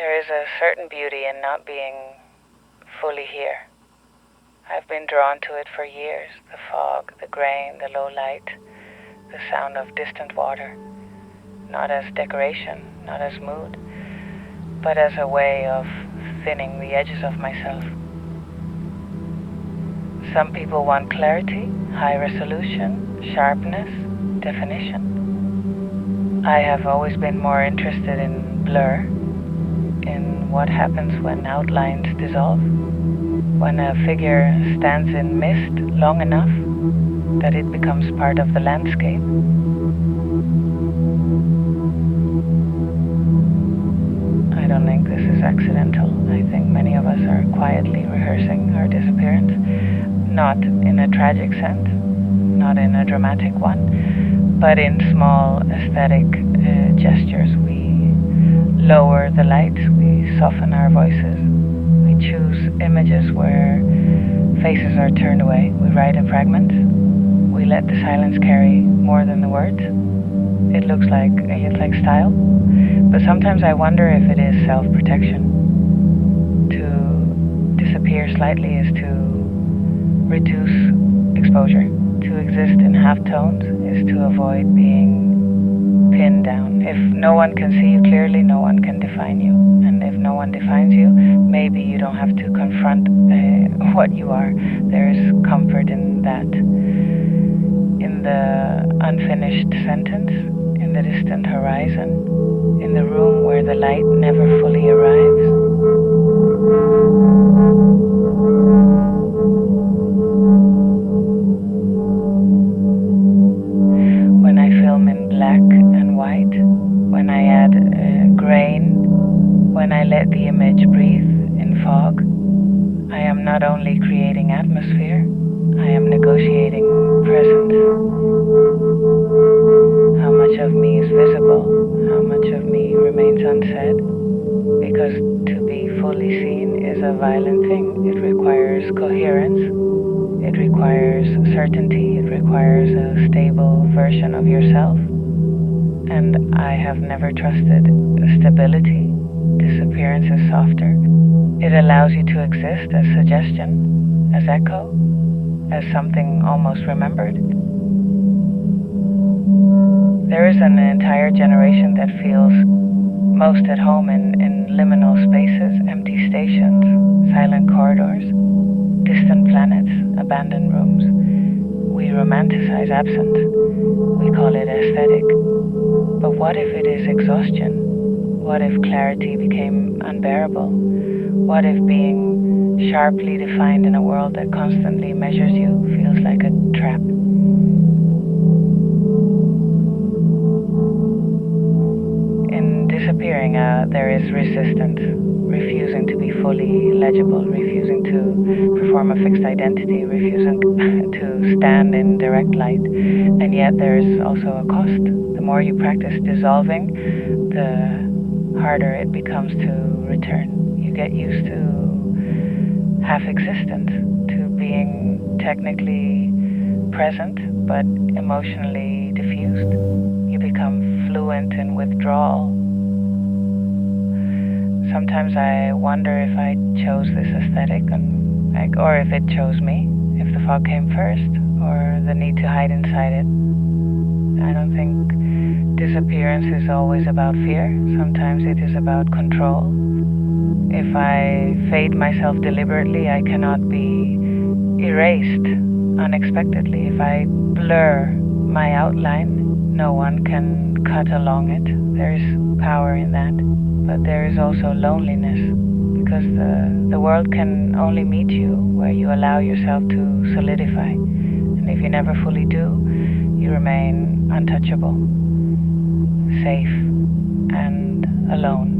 There is a certain beauty in not being fully here. I've been drawn to it for years. The fog, the grain, the low light, the sound of distant water. Not as decoration, not as mood, but as a way of thinning the edges of myself. Some people want clarity, high resolution, sharpness, definition. I have always been more interested in blur, in what happens when outlines dissolve, when a figure stands in mist long enough that it becomes part of the landscape. I don't think this is accidental. I think many of us are quietly rehearsing our disappearance, not in a tragic sense, not in a dramatic one, but in small aesthetic gestures. We lower the light, we soften our voices, we choose images where faces are turned away, we write in fragments, we let the silence carry more than the words. It looks like style, but sometimes I wonder if it is self-protection. To disappear slightly is to reduce exposure. To exist in half-tones is to avoid being pinned down. If no one can see you clearly, no one can define you. And if no one defines you, maybe you don't have to confront what you are. There is comfort in that. In the unfinished sentence, in the distant horizon, in the room where the light never fully arrives. When I film in black and white, when I add grain, when I let the image breathe in fog, I am not only creating atmosphere, I am negotiating presence. How much of me is visible? How much of me remains unsaid? Because to be fully seen is a violent thing. It requires coherence. It requires certainty. It requires a stable version of yourself. And I have never trusted stability. Disappearance is softer. It allows you to exist as suggestion, as echo, as something almost remembered. There is an entire generation that feels most at home in liminal spaces, empty stations, silent corridors, distant planets, abandoned rooms. We romanticize absence. We call it aesthetic. But what if it is exhaustion? What if clarity became unbearable? What if being sharply defined in a world that constantly measures you feels like a trap? In disappearing, there is resistance, refusing to be fully legible, refusing to perform a fixed identity, refusing to stand in direct light. And yet there is also a cost. The more you practice dissolving, the harder it becomes to return. You get used to half existence, to being technically present but emotionally diffused. You become fluent in withdrawal. Sometimes I wonder if I chose this aesthetic or if it chose me, if the fog came first or the need to hide inside it. I don't think disappearance is always about fear. Sometimes it is about control. If I fade myself deliberately, I cannot be erased unexpectedly. If I blur my outline, no one can cut along it. There is power in that. But there is also loneliness, because the world can only meet you where you allow yourself to solidify. And if you never fully do, you remain untouchable, safe, and alone.